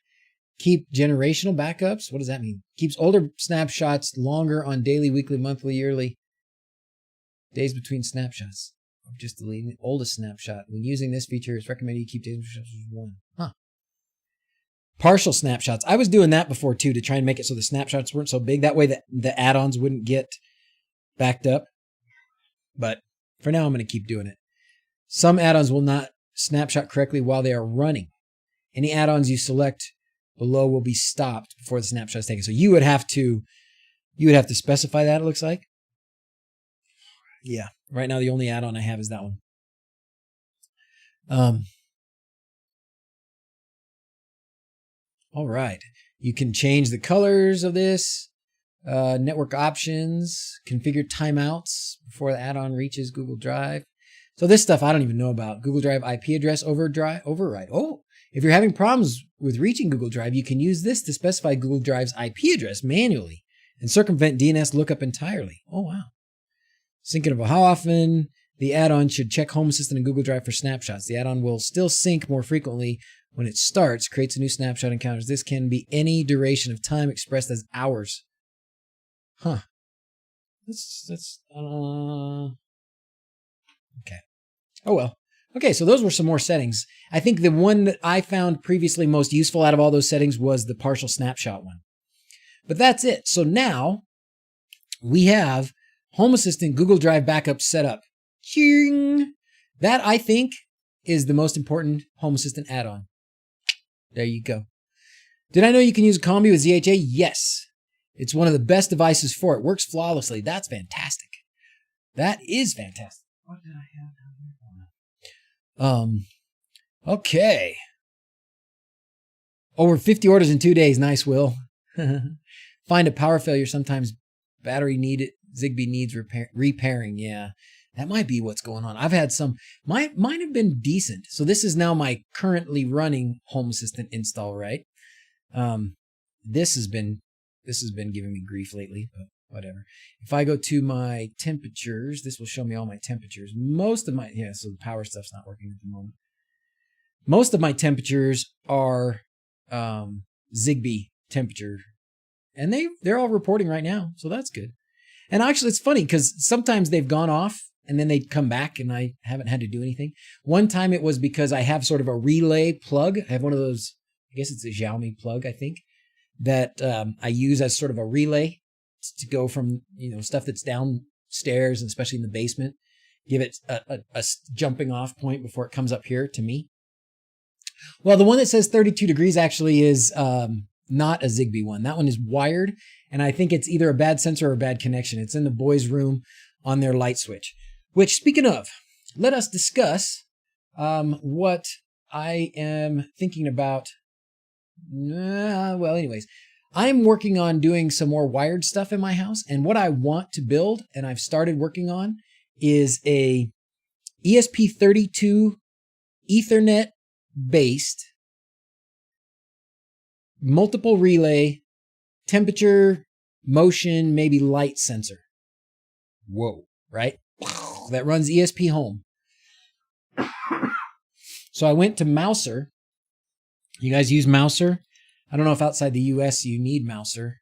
Keep generational backups. What does that mean? Keeps older snapshots longer on daily, weekly, monthly, yearly. Days between snapshots. Just deleting the oldest snapshot. When using this feature, it's recommended you keep days between snapshots as one. Huh. Partial snapshots. I was doing that before too to try and make it so the snapshots weren't so big. That way the add-ons wouldn't get backed up. But for now, I'm going to keep doing it. Some add-ons will not snapshot correctly while they are running. Any add-ons you select below will be stopped before the snapshot is taken. So you would have to specify that, it looks like. Yeah. Right now, the only add-on I have is that one. All right. You can change the colors of this. Network options. Configure timeouts before the add-on reaches Google Drive. So this stuff I don't even know about. Google Drive IP address override. Oh, if you're having problems with reaching Google Drive, you can use this to specify Google Drive's IP address manually and circumvent DNS lookup entirely. Oh, wow. Syncing of how often the add-on should check Home Assistant and Google Drive for snapshots. The add-on will still sync more frequently when it starts, creates a new snapshot encounters. This can be any duration of time expressed as hours. Huh. Okay. Oh, well. Okay, so those were some more settings. I think the one that I found previously most useful out of all those settings was the partial snapshot one. But that's it. So now we have Home Assistant Google Drive backup set up. Ching! That, I think, is the most important Home Assistant add-on. There you go. Did I know you can use a combi with ZHA? Yes. It's one of the best devices for it. Works flawlessly. That's fantastic. That is fantastic. What did I have down here? Okay. Over 50 orders in 2 days. Nice, Will. Find a power failure. Sometimes battery needed. Zigbee needs repairing. Yeah, that might be what's going on. I've had some. Mine have been decent. So this is now my currently running Home Assistant install, right? This has been giving me grief lately, but whatever. If I go to my temperatures, this will show me all my temperatures. Most of my, so the power stuff's not working at the moment. Most of my temperatures are Zigbee temperature, and they're all reporting right now, so that's good. And actually, it's funny because sometimes they've gone off and then they'd come back and I haven't had to do anything. One time it was because I have sort of a relay plug. I have one of those, I guess it's a Xiaomi plug, I think, that I use as sort of a relay to go from, stuff that's downstairs, and especially in the basement, give it a jumping off point before it comes up here to me. Well, the one that says 32 degrees actually is not a Zigbee one. That one is wired, and I think it's either a bad sensor or a bad connection. It's in the boys' room on their light switch. Which, speaking of, let us discuss what I am thinking about. Well, anyways, I'm working on doing some more wired stuff in my house, and what I want to build, and I've started working on, is a ESP32 Ethernet based multiple relay temperature, motion, maybe light sensor. Whoa, right? That runs ESP Home. So I went to Mouser. You guys use Mouser? I don't know if outside the US you need Mouser.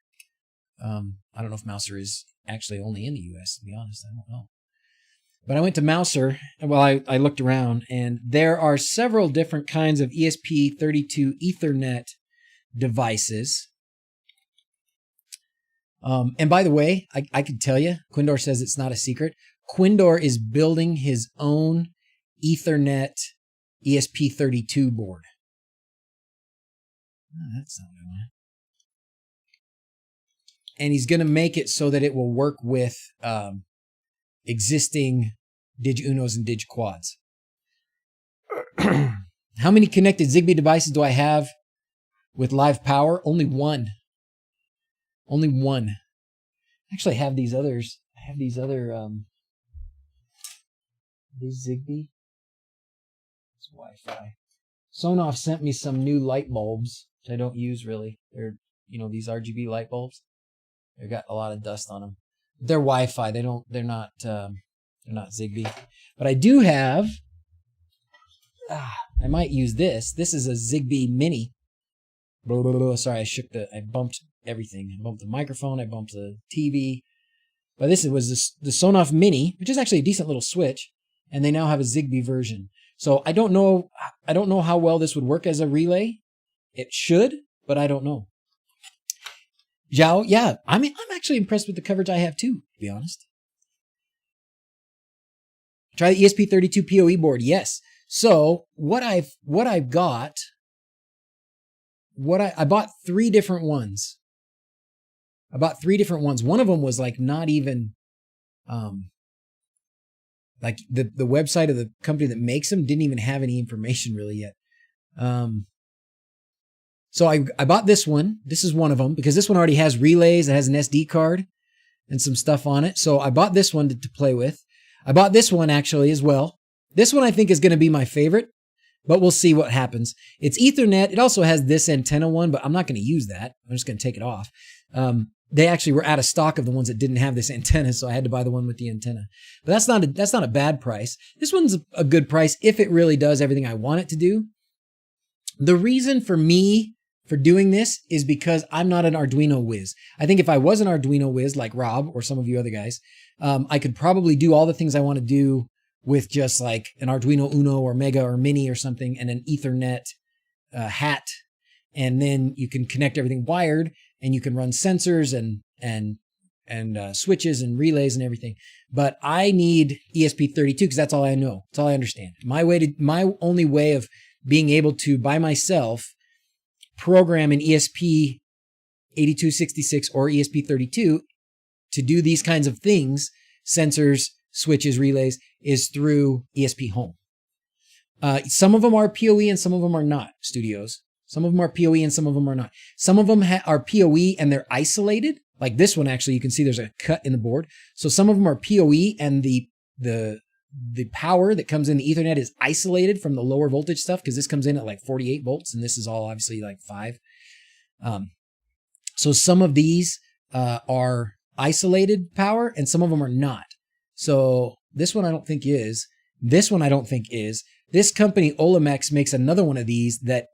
I don't know if Mouser is actually only in the US, to be honest. I don't know. But I went to Mouser, well, I looked around, and there are several different kinds of ESP32 Ethernet devices. And by the way, I can tell you, Quindor says it's not a secret. Quindor is building his own Ethernet ESP32 board. Oh, that's not what I want. And he's going to make it so that it will work with existing Dig-Unos and Dig-Quads. How many connected Zigbee devices do I have with live power? Only one. Only one. Actually, I have these others. I have these other these Zigbee. It's Wi-Fi. Sonoff sent me some new light bulbs, which I don't use really. They're, these RGB light bulbs. They've got a lot of dust on them. They're Wi-Fi. They're not Zigbee. But I do have, I might use this. This is a Zigbee Mini. Blah, blah, blah. Sorry, I bumped everything. I bumped the microphone. I bumped the TV. But this was the Sonoff Mini, which is actually a decent little switch. And they now have a Zigbee version. So I don't know how well this would work as a relay. It should, but I don't know. Zhao, yeah, I'm actually impressed with the coverage I have too, to be honest. Try the ESP32 PoE board. Yes. So what I've got, I bought 3 different ones. One of them was like not even, like the website of the company that makes them didn't even have any information really yet. So I bought this one. This is one of them because this one already has relays. It has an SD card and some stuff on it. So I bought this one to play with. I bought this one actually as well. This one I think is going to be my favorite, but we'll see what happens. It's Ethernet. It also has this antenna one, but I'm not going to use that. I'm just going to take it off. They actually were out of stock of the ones that didn't have this antenna, so I had to buy the one with the antenna. But that's not a bad price. This one's a good price if it really does everything I want it to do. The reason for me for doing this is because I'm not an Arduino whiz. I think if I was an Arduino whiz like Rob or some of you other guys, I could probably do all the things I want to do with just like an Arduino Uno or Mega or Mini or something and an Ethernet hat. And then you can connect everything wired and you can run sensors and switches and relays and everything. But I need ESP32 because that's all I know. That's all I understand. My only way of being able to by myself program an ESP8266 or ESP32 to do these kinds of things, sensors, switches, relays, is through ESP Home. Some of them are PoE and some of them are not, studios. Some of them are PoE and some of them are not. Some of them are PoE and they're isolated. Like this one, actually, you can see there's a cut in the board. So some of them are PoE and the power that comes in the Ethernet is isolated from the lower voltage stuff because this comes in at like 48 volts and this is all obviously like 5. So some of these are isolated power and some of them are not. So this one I don't think is. This one I don't think is. This company Olamex makes another one of these that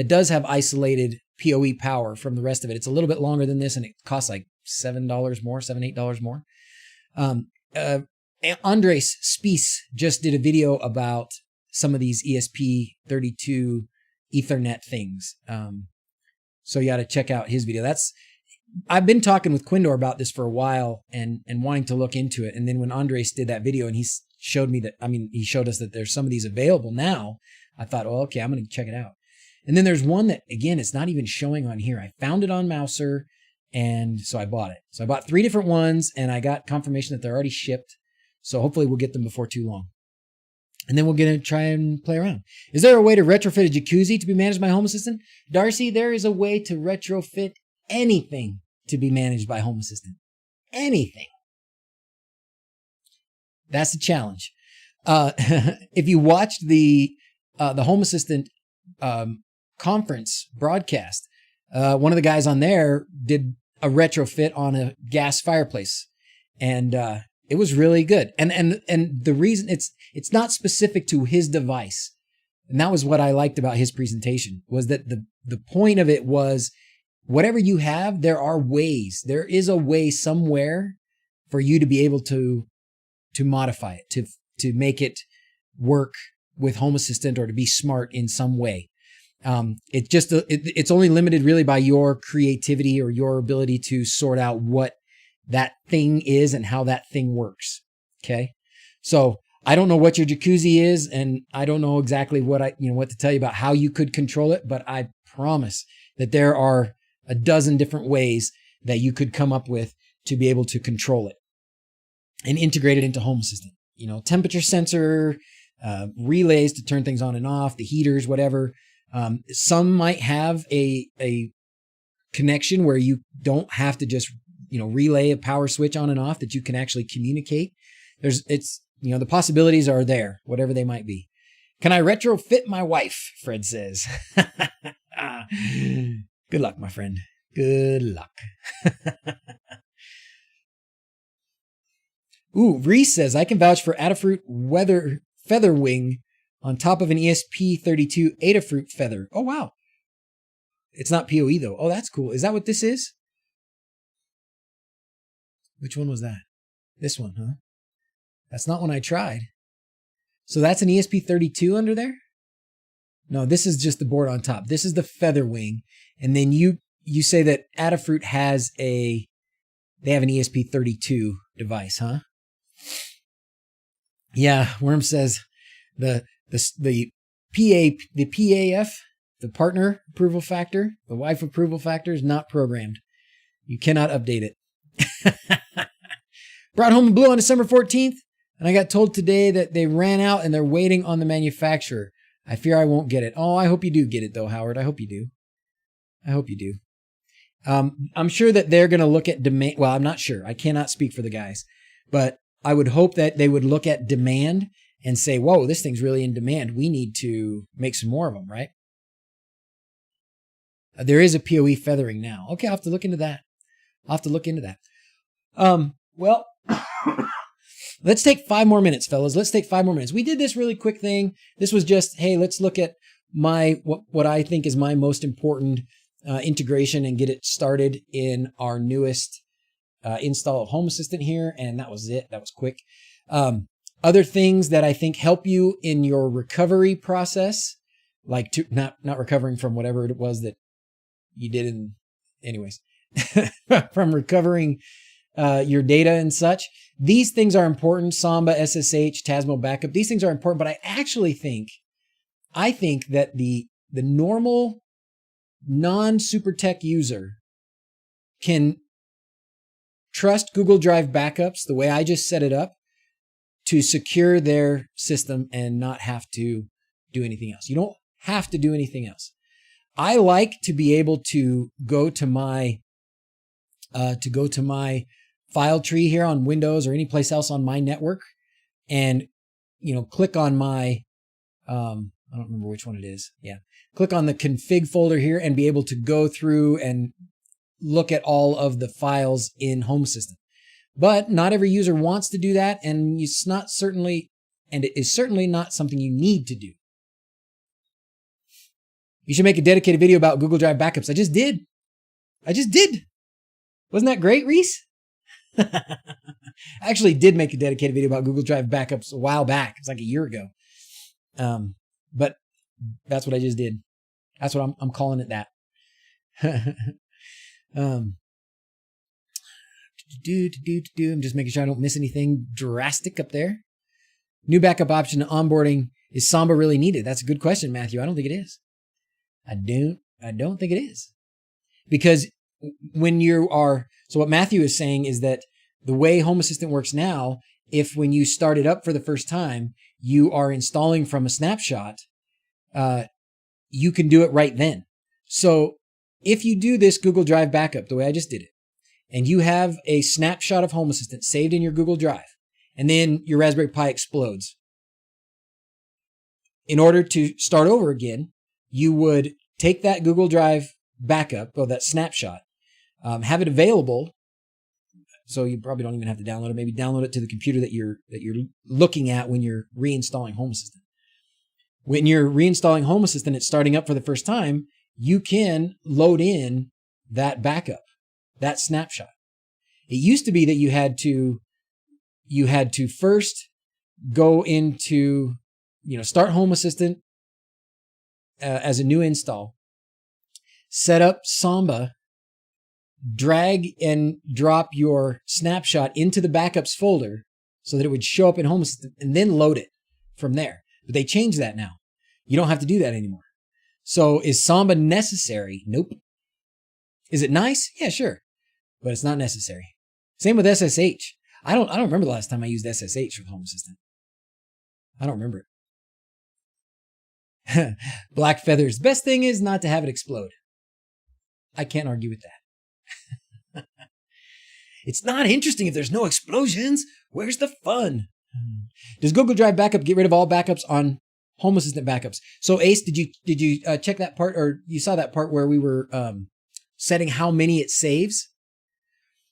does have isolated PoE power from the rest of it. It's a little bit longer than this and it costs like $7 more, $8 more. Andres Spies just did a video about some of these ESP32 Ethernet things. So you got to check out his video. I've been talking with Quindor about this for a while and wanting to look into it. And then when Andres did that video and he showed us that there's some of these available now, I thought, oh, okay, I'm going to check it out. And then there's one that, again, it's not even showing on here. I found it on Mouser, and so I bought it. So I bought 3 different ones, and I got confirmation that they're already shipped. So hopefully we'll get them before too long. And then we're going to try and play around. Is there a way to retrofit a jacuzzi to be managed by Home Assistant? Darcy, there is a way to retrofit anything to be managed by Home Assistant. Anything. That's the challenge. If you watched the Home Assistant conference broadcast, one of the guys on there did a retrofit on a gas fireplace, and it was really good. And the reason it's not specific to his device, and that was what I liked about his presentation, was that the point of it was whatever you have, there is a way somewhere for you to be able to modify it, to make it work with Home Assistant or to be smart in some way. It's only limited really by your creativity or your ability to sort out what that thing is and how that thing works. Okay. So I don't know what your jacuzzi is, and I don't know exactly what to tell you about how you could control it, but I promise that there are a dozen different ways that you could come up with to be able to control it and integrate it into Home Assistant. Temperature sensor, relays to turn things on and off, the heaters, whatever. Some might have a connection where you don't have to just, relay a power switch on and off, that you can actually communicate. The possibilities are there, whatever they might be. Can I retrofit my wife? Fred says. Good luck, my friend. Good luck. Ooh, Reese says, I can vouch for Adafruit Featherwing on top of an ESP32 Adafruit Feather. Oh, wow. It's not PoE, though. Oh, that's cool. Is that what this is? Which one was that? This one, huh? That's not one I tried. So that's an ESP32 under there? No, this is just the board on top. This is the Featherwing. And then you say that Adafruit has they have an ESP32 device, huh? Yeah, Worm says the PAF, the partner approval factor, the wife approval factor is not programmed. You cannot update it. Brought home in blue on December 14th, and I got told today that they ran out and they're waiting on the manufacturer. I fear I won't get it. Oh, I hope you do get it though, Howard. I hope you do. I hope you do. I'm sure that they're going to look at demand. Well, I'm not sure. I cannot speak for the guys, but I would hope that they would look at demand and say, whoa, this thing's really in demand. We need to make some more of them, right? There is a PoE feathering now. Okay, I'll have to look into that. Well, let's take 5 more minutes, fellas. Let's take 5 more minutes. We did this really quick thing. This was just, hey, let's look at what I think is my most important integration and get it started in our newest install of Home Assistant here. And that was it. That was quick. Other things that I think help you in your recovery process, like not recovering from whatever it was that you did anyways, from recovering your data and such. These things are important. Samba, SSH, Tasmo backup. These things are important, but I actually think that the normal non-super tech user can trust Google Drive backups the way I just set it up to secure their system and not have to do anything else. You don't have to do anything else. I like to be able to go to my file tree here on Windows or any place else on my network and, click on my, I don't remember which one it is. Yeah. Click on the config folder here and be able to go through and look at all of the files in Home Assistant. But not every user wants to do that, and it is certainly not something you need to do. You should make a dedicated video about Google Drive backups. I just did. Wasn't that great, Reese? I actually did make a dedicated video about Google Drive backups a while back. It's like a year ago. But that's what I just did. That's what I'm calling it that. I'm just making sure I don't miss anything drastic up there. New backup option to onboarding. Is Samba really needed? That's a good question, Matthew. I don't think it is. I don't think it is. Because so what Matthew is saying is that the way Home Assistant works now, if when you start it up for the first time, you are installing from a snapshot, you can do it right then. So if you do this Google Drive backup the way I just did it, and you have a snapshot of Home Assistant saved in your Google Drive, and then your Raspberry Pi explodes, in order to start over again, you would take that Google Drive backup, or that snapshot, have it available. So you probably don't even have to download it. Maybe download it to the computer that you're looking at when you're reinstalling Home Assistant. When you're reinstalling Home Assistant, it's starting up for the first time, you can load in that backup, that snapshot. It used to be that you had to first go into, start Home Assistant as a new install, set up Samba, drag and drop your snapshot into the backups folder so that it would show up in Home Assistant, and then load it from there. But they changed that now. You don't have to do that anymore. So is Samba necessary? Nope. Is it nice? Yeah, sure. But it's not necessary. Same with SSH. I don't remember the last time I used SSH with Home Assistant. I don't remember it. Black feathers. Best thing is not to have it explode. I can't argue with that. It's not interesting if there's no explosions. Where's the fun? Does Google Drive Backup get rid of all backups on Home Assistant backups? So Ace, did you check that part, or you saw that part where we were setting how many it saves?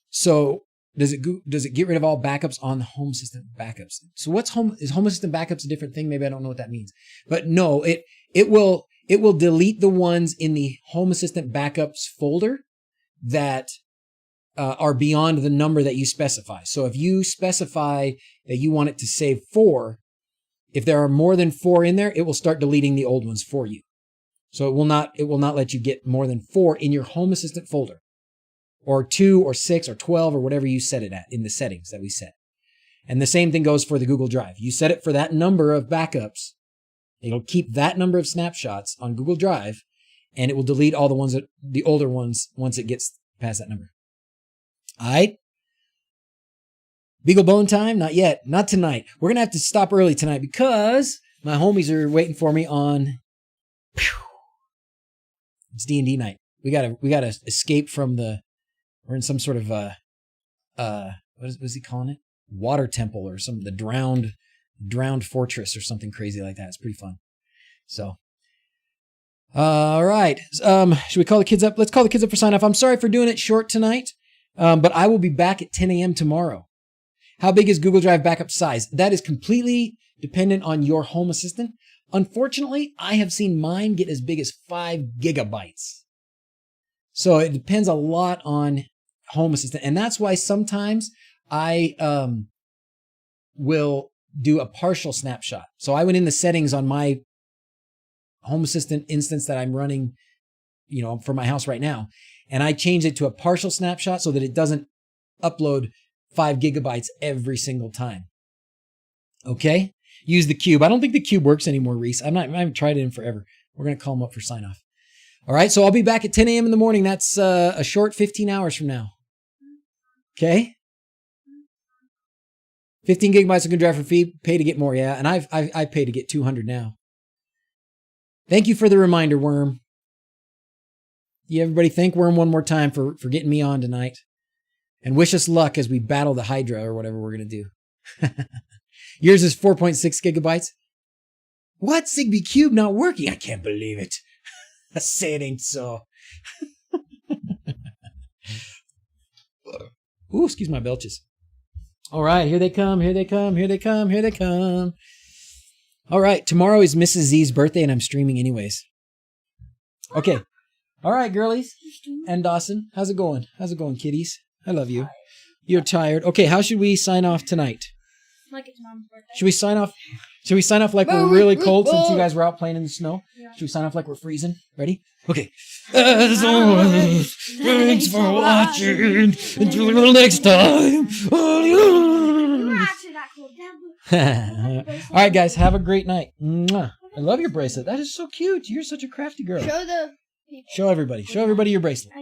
So does it get rid of all backups on the Home Assistant backups? So is Home Assistant backups a different thing? Maybe I don't know what that means. But no, it will delete the ones in the Home Assistant backups folder that are beyond the number that you specify. So if you specify that you want it to save 4, if there are more than 4 in there, it will start deleting the old ones for you. So it will not let you get more than 4 in your Home Assistant folder, or 2 or 6 or 12 or whatever you set it at in the settings that we set. And the same thing goes for the Google Drive. You set it for that number of backups. It'll keep that number of snapshots on Google Drive, and it will delete all the older ones once it gets past that number. All right. Beagle Bone time? Not yet. Not tonight. We're going to have to stop early tonight because my homies are waiting for me on... It's D&D night. We gotta escape from we're in some sort of, what is he calling it? Water temple or the drowned fortress or something crazy like that. It's pretty fun. So... all right. Should we call the kids up? Let's call the kids up for sign off. I'm sorry for doing it short tonight. But I will be back at 10 a.m. tomorrow. How big is Google Drive backup size? That is completely dependent on your Home Assistant. Unfortunately, I have seen mine get as big as 5 gigabytes. So it depends a lot on Home Assistant. And that's why sometimes I will do a partial snapshot. So I went in the settings on my Home Assistant instance that I'm running, for my house right now. And I changed it to a partial snapshot so that it doesn't upload 5 gigabytes every single time. Okay? Use the cube. I don't think the cube works anymore, Reese. I haven't tried it in forever. We're going to call them up for sign off. All right. So I'll be back at 10 a.m. in the morning. That's a short 15 hours from now. Okay? 15 gigabytes of Google Drive for fee. Pay to get more. Yeah. And I pay to get 200 now. Thank you for the reminder, Worm. Yeah, everybody thank Worm one more time for getting me on tonight. And wish us luck as we battle the Hydra or whatever we're going to do. Yours is 4.6 gigabytes. What? Zigbee Cube not working? I can't believe it. I say it ain't so. Ooh, excuse my belches. All right, here they come, here they come, here they come, here they come. All right, tomorrow is Mrs. Z's birthday and I'm streaming anyways. Okay. All right, girlies and Dawson. How's it going? How's it going, kiddies? I love you. You're tired. Okay, how should we sign off tonight? Like it's Mom's birthday. Should we sign off? Should we sign off like we're really cold since you guys were out playing in the snow? Yeah. Should we sign off like we're freezing? Ready? Okay. As always, thanks for watching. Until next time. All right, guys. Have a great night. Mwah. I love your bracelet. That is so cute. You're such a crafty girl. Show the people. Show everybody. Show everybody your bracelet.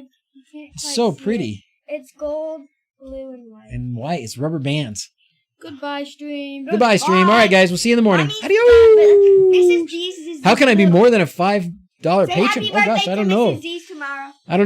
It's so pretty. It's gold, blue, and white. And white. It's rubber bands. Goodbye, stream. Goodbye, stream. All right, guys. We'll see you in the morning. Mommy, Adios. Mrs. Z's. How can I be more than a $5 patron? Oh gosh, I don't know. Mrs. Z's tomorrow. I don't know.